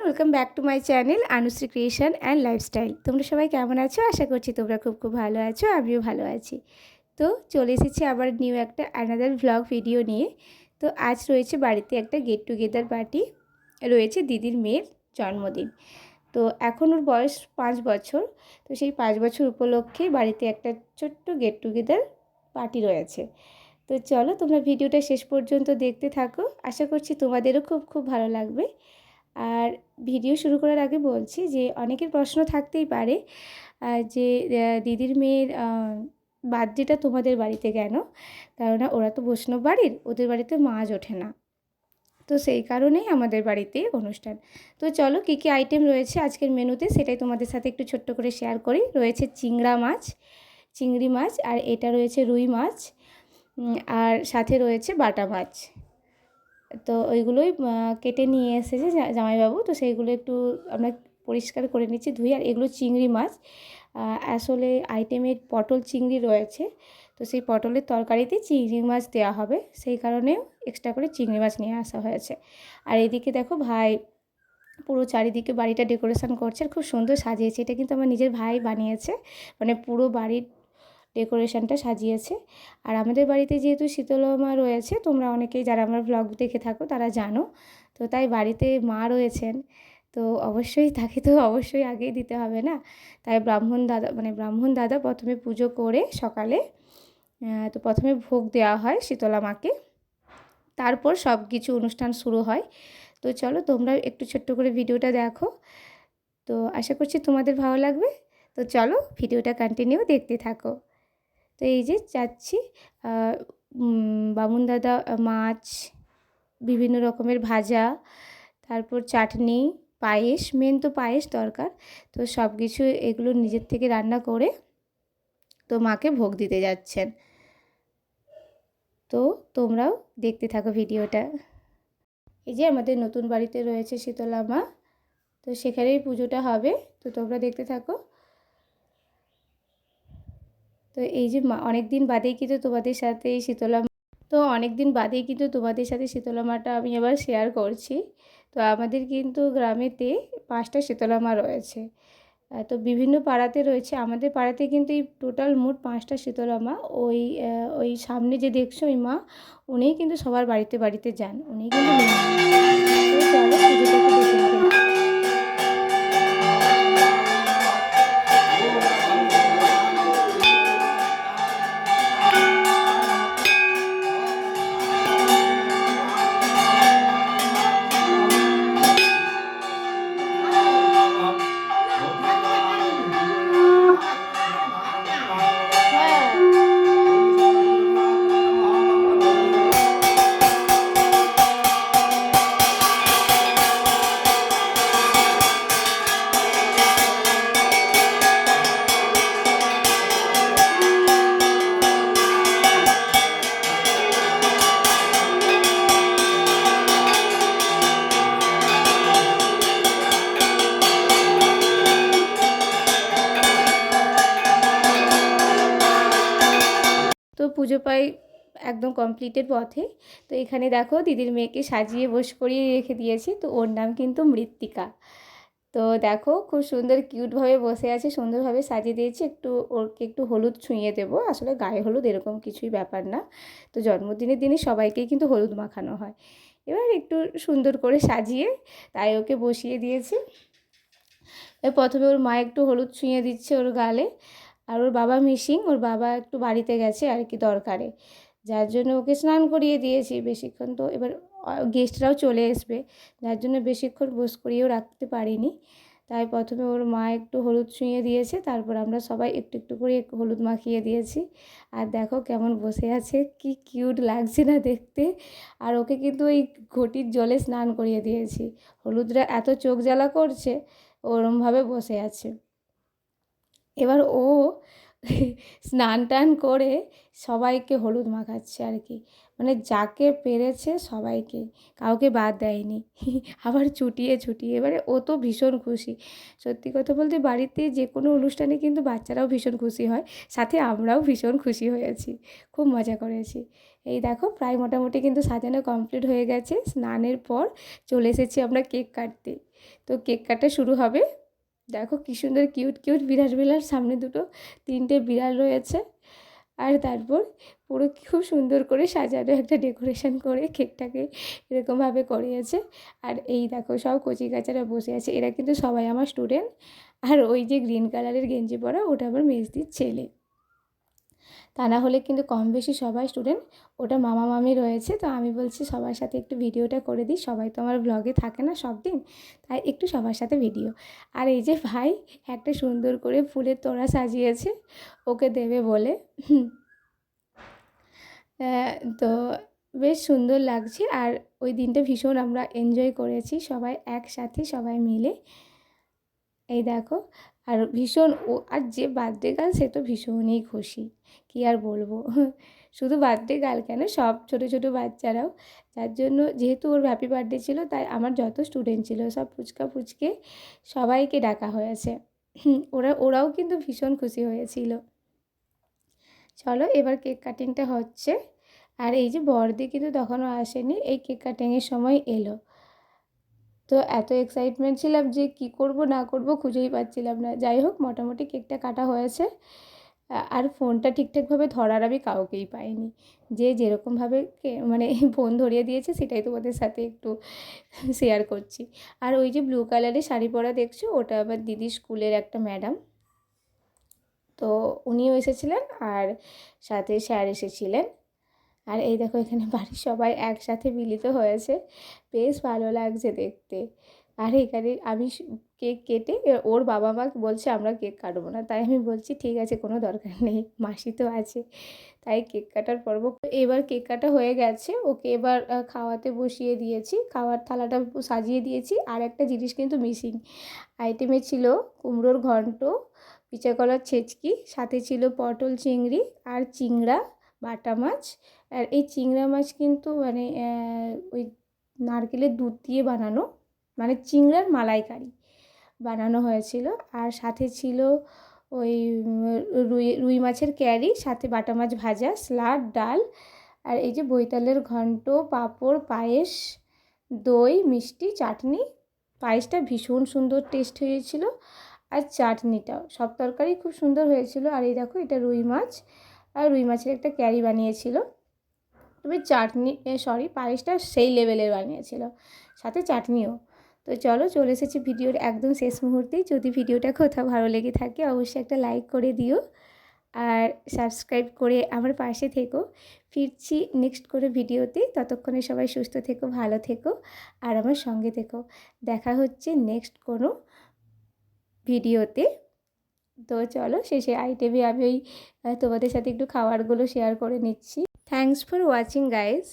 Welcome back to my channel Anushree creation and lifestyle. তোমরা সবাই কেমন আছো? আশা করছি তোমরা খুব ভালো আছো, আমিও ভালো আছি। তো চলে এসেছি আবার নিউ একটা অ্যানাদার ভ্লগ ভিডিও নিয়ে। তো আজ রয়েছে বাড়িতে একটা গেট টুগেদার পার্টি, রয়েছে দিদির মেয়ের জন্মদিন। তো এখন ওর বয়স 5 বছর। তো সেই 5 বছর উপলক্ষে বাড়িতে একটা ছোট্ট গেট টুগেদার পার্টি রয়েছে। তো চলো তোমরা ভিডিওটা শেষ পর্যন্ত দেখতে থাকো, আশা করছি তোমাদেরও খুব ভালো লাগবে। আর ভিডিও শুরু করার আগে বলছি যে অনেকের প্রশ্ন থাকতেই পারে যে দিদির মেয়ের বার্থডেটা তোমাদের বাড়িতে কেন? কেননা ওরা তো বৈষ্ণব বাড়ির, ওদের বাড়িতে মাছ ওঠে না, তো সেই কারণেই আমাদের বাড়িতে অনুষ্ঠান। তো চলো কী কী আইটেম রয়েছে আজকের মেনুতে সেটাই তোমাদের সাথে একটু ছোট্ট করে শেয়ার করি। রয়েছে চিংড়ি মাছ, আর এটা রয়েছে রুই মাছ, আর সাথে রয়েছে বাটা মাছ। তো ওইগুলোই কেটে নিয়ে এসেছে জামাইবাবু, তো সেইগুলো একটু আমরা পরিষ্কার করে নিচ্ছি, ধুই। আর এগুলো চিংড়ি মাছ, আসলে আইটেমে পটল চিংড়ি রয়েছে, তো সেই পটলের তরকারিতে চিংড়ি মাছ দেওয়া হবে, সেই কারণে এক্সট্রা করে চিংড়ি মাছ নিয়ে আসা হয়েছে। আর এদিকে দেখো ভাই পুরো চারিদিকে বাড়িটা ডেকোরেশন করছে, আর খুব সুন্দর সাজিয়েছে। এটা কিন্তু আমার নিজের ভাই বানিয়েছে, মানে পুরো বাড়ির ডেকোরেশনটা সাজিয়েছে। আর আমাদের বাড়িতে যেহেতু শীতলা মা রয়েছে, তোমরা অনেকেই যারা আমার ব্লগ দেখে থাকো তারা জানো, তো তাই বাড়িতে মা রয়েছেন, তো অবশ্যই তাকে তো অবশ্যই আগেই দিতে হবে না। তাই ব্রাহ্মণ দাদা প্রথমে পুজো করে সকালে, তো প্রথমে ভোগ দেওয়া হয় শীতলা মাকে, তারপর সব কিছু অনুষ্ঠান শুরু হয়। তো চলো তোমরা একটু ছোট্ট করে ভিডিওটা দেখো, তো আশা করছি তোমাদের ভালো লাগবে। তো চলো ভিডিওটা কন্টিনিউ দেখতে থাকো। তো এই যে যাচ্ছি, বামুন দাদা মাছ, বিভিন্ন রকমের ভাজা, তারপর চাটনি, পায়েস, মেন তো পায়েস দরকার, তো সব কিছু এগুলো নিজের থেকে রান্না করে তো মাকে ভোগ দিতে যাচ্ছেন। তো তোমরাও দেখতে থাকো ভিডিওটা। এই যে আমাদের নতুন বাড়িতে রয়েছে শীতলা মা, তো সেখানেই পুজোটা হবে, তো তোমরা দেখতে থাকো। তো এই যে অনেক দিন বাদেই কিন্তু তোমাদের সাথে শীতলা মাটা আমি আবার শেয়ার করছি। তো আমাদের কিন্তু গ্রামেতে 5টা শীতলা মা রয়েছে, তো বিভিন্ন পাড়াতে রয়েছে। আমাদের পাড়াতে কিন্তু এই টোটাল মোট 5টা শীতলা মা। ওই সামনে যে দেখছো ওই মা, উনিই কিন্তু সবার বাড়িতে যান, উনিই কিন্তু তো পুজো পাই একদম কমপ্লিটের পথে। তো এখানে দেখো দিদির মেয়েকে সাজিয়ে বস করিয়ে রেখে দিয়েছি, তো ওর নাম কিন্তু মৃত্তিকা। তো দেখো খুব সুন্দর কিউটভাবে বসে আছে, সুন্দরভাবে সাজিয়ে দিয়েছি। ওকে একটু হলুদ ছুঁয়ে দেবো, আসলে গায়ে হলুদ এরকম কিছুই ব্যাপার না, তো জন্মদিনের দিনে সবাইকেই কিন্তু হলুদ মাখানো হয়। এবার একটু সুন্দর করে সাজিয়ে তাই ওকে বসিয়ে দিয়েছি। প্রথমে ওর মা একটু হলুদ ছুঁয়ে দিচ্ছে ওর গালে, আর ওর বাবা ওর বাবা একটু বাড়িতে গেছে আর কি দরকারে, যার জন্য ওকে স্নান করিয়ে দিয়েছি বেশিক্ষণ। তো এবার গেস্টরাও চলে আসবে, যার জন্য বেশিক্ষণ বস করিয়েও রাখতে পারিনি। তাই প্রথমে ওর মা একটু হলুদ ছুঁয়ে দিয়েছে, তারপর আমরা সবাই একটু করে হলুদ মাখিয়ে দিয়েছি। আর দেখো কেমন বসে আছে, কি কিউট লাগছে না দেখতে। আর ওকে কিন্তু ওই ঘটির জলে স্নান করিয়ে দিয়েছি, হলুদরা এত চোখ জ্বালা করছে, ওরমভাবে বসে আছে। এবার ও স্নান টান করে সবাইকে হলুদ মাখাচ্ছে আর কি, মানে যাকে পেরেছে সবাইকে, কাউকে বাদ দেয়নি। আবার ছুটিয়ে ছুটিয়ে, এবারে ও তো ভীষণ খুশি। সত্যি কথা বলতে বাড়িতে যে কোনো অনুষ্ঠানে কিন্তু বাচ্চারাও ভীষণ খুশি হয়, সাথে আমরাও ভীষণ খুশি হয়েছি, খুব মজা করেছি। এই দেখো প্রায় মোটামুটি কিন্তু সাজানো কমপ্লিট হয়ে গেছে। স্নানের পর চলে এসেছি আমরা কেক কাটতে। তো কেক কাটা শুরু হবে। দেখো কী সুন্দর কিউট কিউট বিড়াল বিড়াল, সামনে দুটো 3টে বিড়াল রয়েছে। আর তারপর পুরো খুব সুন্দর করে সাজানো একটা ডেকোরেশন করে কেকটাকে এরকমভাবে করিয়েছে। আর এই দেখো সব কচিকাচারা বসে আছে, এরা কিন্তু সবাই আমার স্টুডেন্ট। আর ওই যে গ্রিন কালারের গেঞ্জি পরা, ওটা আমার মেজদির ছেলে। তা না হলে কিন্তু কম বেশি সবাই স্টুডেন্ট। ওটা মামা মামি রয়েছে। তো আমি বলছি সবার সাথে একটু ভিডিওটা করে দিই, সবাই তো আমার ব্লগে থাকে না সব দিন, তাই একটু সবার সাথে ভিডিও। আর এই যে ভাই একটা সুন্দর করে ফুলের তোড়া সাজিয়েছে ওকে দেবে বলে। তো বেশ সুন্দর লাগছে। আর ওই দিনটা ভীষণ আমরা এনজয় করেছি সবাই একসাথে, সবাই মিলে। এই দেখো, আর ভীষণ আর যে বার্থডে গার্ল সে তো ভীষণই খুশি, কী আর বলবো। শুধু বার্থডে গার্ল কেন, সব ছোটো ছোটো বাচ্চারাও। যার জন্য যেহেতু ওর হ্যাপি বার্থডে ছিল, তাই আমার যত স্টুডেন্ট ছিল সব ফুচকা ফুচকে সবাইকে ডাকা হয়েছে। ওরাও কিন্তু ভীষণ খুশি হয়েছিল। চলো এবার কেক কাটিংটা হচ্ছে। আর এই যে বড়দি কিন্তু তখনও আসেনি, এই কেক কাটিংয়ের সময় এলো। তো এত এক্সাইটমেন্ট ছিলাম যে কি করব না করব খুঁজেই পাচ্ছিলাম না। যাই হোক মোটামুটি কেকটা কাটা হয়েছে। আর ফোনটা ঠিকঠাকভাবে ধরার আমি কাউকেই পাইনি। যে যেরকমভাবে মানে ফোন ধরিয়ে দিয়েছে সেটাই তোমাদের সাথে একটু শেয়ার করছি। আর ওই যে ব্লু কালারের শাড়ি পরা দেখছো, ওটা আবার দিদির স্কুলের একটা ম্যাডাম। তো উনিও এসেছিলেন আর সাথে স্যার এসেছিলেন। আর এই দেখো এখানে বাড়ির সবাই একসাথে মিলিত হয়েছে, বেশ ভালো লাগছে দেখতে। আর এখানে আমি কেক কেটে ওর বাবা মা বলছে আমরা কেক কাটবো না, তাই আমি বলছি ঠিক আছে কোনো দরকার নেই, মাসি তো আছে। তাই কেক কাটার পর্ব এবার কেক কাটা হয়ে গেছে, ওকে এবার খাওয়াতে বসিয়ে দিয়েছি, খাওয়ার থালাটা সাজিয়ে দিয়েছি। আর একটা জিনিস কিন্তু মিসিং আইটেমে ছিল কুমড়োর ঘন্ট, পিচা কলার ছেচকি, সাথে ছিল পটল চিংড়ি আর চিংড়া বাটা মাছ। আর এই চিংড়া মাছ কিন্তু মানে ওই নারকেলের দুধ দিয়ে বানানো, মানে চিংড়ার মালাইকারি বানানো হয়েছিল। আর সাথে ছিল ওই রুই মাছের ক্যারি, সাথে বাটা মাছ ভাজা, স্যালাড, ডাল। আর এই যে বৈতালের ঘন্ট, পাঁপড়, পায়েস, দই, মিষ্টি, চাটনি। পায়েসটা ভীষণ সুন্দর টেস্ট হয়েছিল, আর চাটনিটাও, সব তরকারি খুব সুন্দর হয়েছিল। আর এই দেখো এটা রুই মাছ, আর রুই মাছের একটা ক্যারি বানিয়েছিল। তবে চাটনি পায়েসটা সেই লেভেলের বানিয়েছিল, সাথে চাটনিও। তো চলো চলে এসেছি ভিডিওর একদম শেষ মুহূর্তেই। যদি ভিডিওটা কোথাও ভালো লেগে থাকে অবশ্যই একটা লাইক করে দিও, আর সাবস্ক্রাইব করে আমার পাশে থেকো। ফিরছি নেক্সট করে ভিডিওতে, ততক্ষণে সবাই সুস্থ থেকো, ভালো থেকো, আর আমার সঙ্গে থেকো। দেখা হচ্ছে নেক্সট কোনো ভিডিওতে। তো চলো শেষে আইটেমে আমি ওই তোমাদের সাথে একটু খাবারগুলো শেয়ার করে নিচ্ছি। Thanks for watching guys.